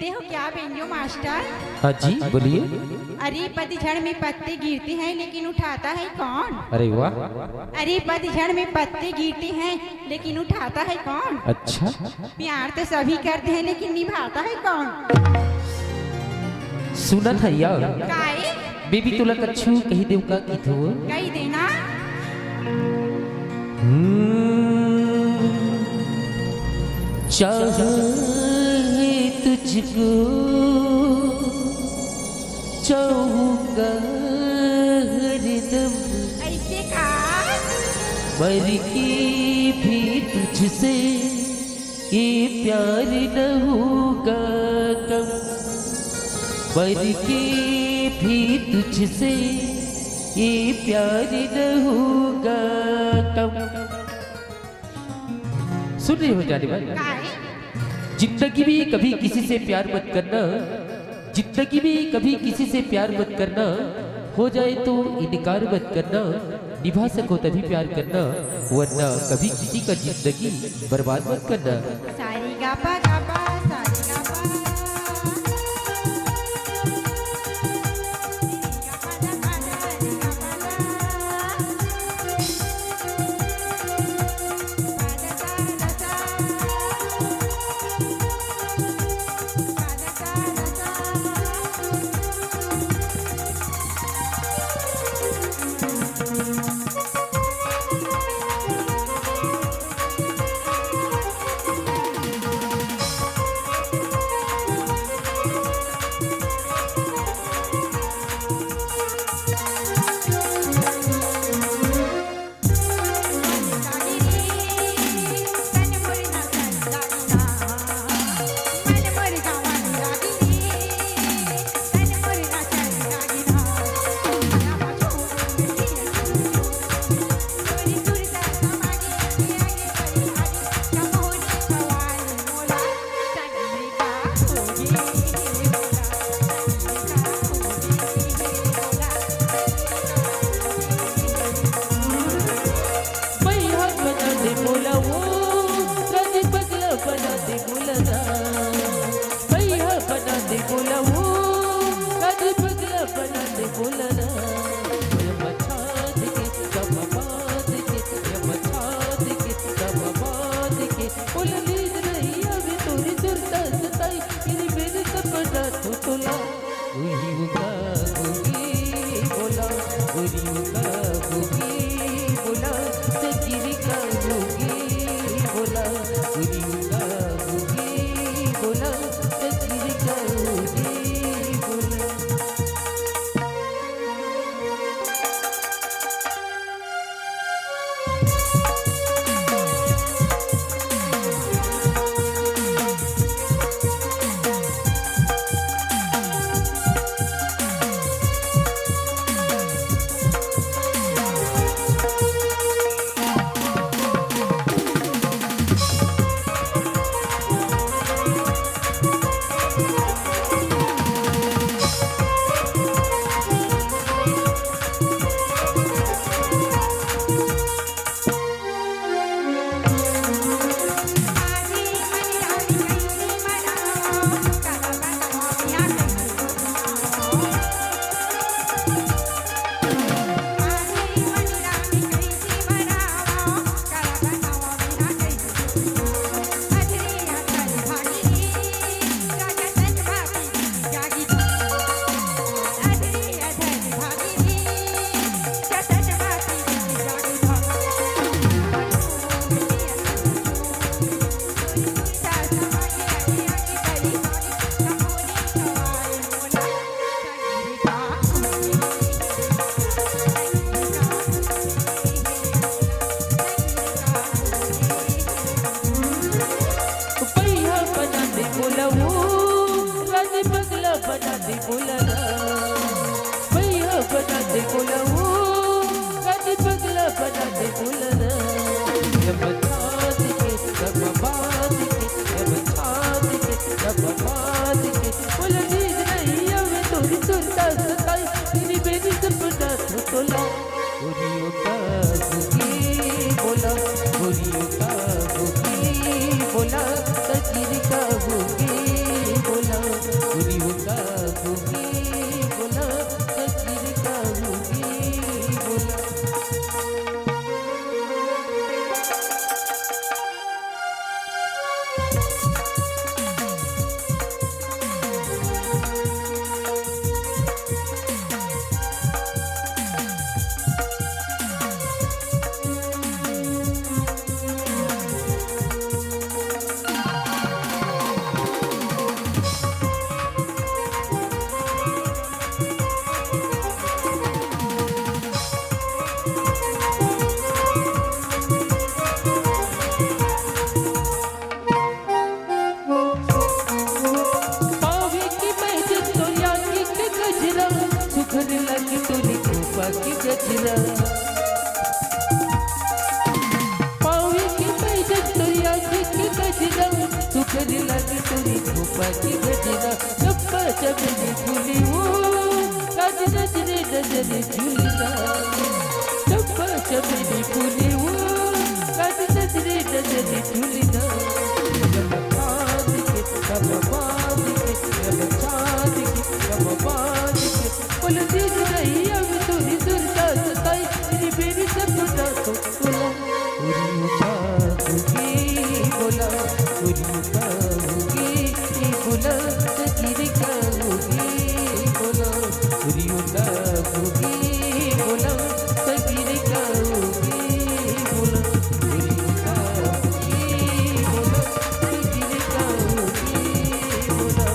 सुनते हो क्या बेंजो मास्टर? हाँ जी बोलिए। अरे पतझड़ में पत्ते गिरते हैं लेकिन उठाता है कौन? अरे वाह। अरे पतझड़ में पत्ते गिरते हैं लेकिन उठाता है कौन? अच्छा प्यार तो सभी करते हैं लेकिन निभाता है कौन? सुना था यार काहे? बेबी तुला कछु कही देव का की थो कही देना। चाहे तुझको चाहूंगा हरदम ऐसे का? मर के भी तुझसे ये प्यार न होगा कम। मर के भी तुझसे ये प्यार न होगा कम। सुन रहे हो जाने वाले? काहे? जिंदगी भी कभी किसी से प्यार मत करना, जिंदगी भी कभी किसी से प्यार मत करना, हो जाए तो इनकार मत करना, निभा सको तभी प्यार करना, वरना कभी किसी का जिंदगी बर्बाद मत करना। सारी गापा गापा सारी गापा चंपा की गजरा चंपा चमेली फूली वो राज नजरे नजरे झूलना चंपा चमेली फूली वो राज नजरे नजरे झूलना जब चांद के तब बांध के जब चांद के तब बांध के बोल दिल नहीं अब तुझी दुर्गा सताई तेरी मेरी सपना को बोला पूरी उठाऊंगी बोला पूरी उठाऊंगी बोला सकीर खाऊंगी बोला पूरी उठाऊंगी बोला सकीर खाऊंगी बोला पूरी उठाऊंगी बोला सकीर खाऊंगी बोला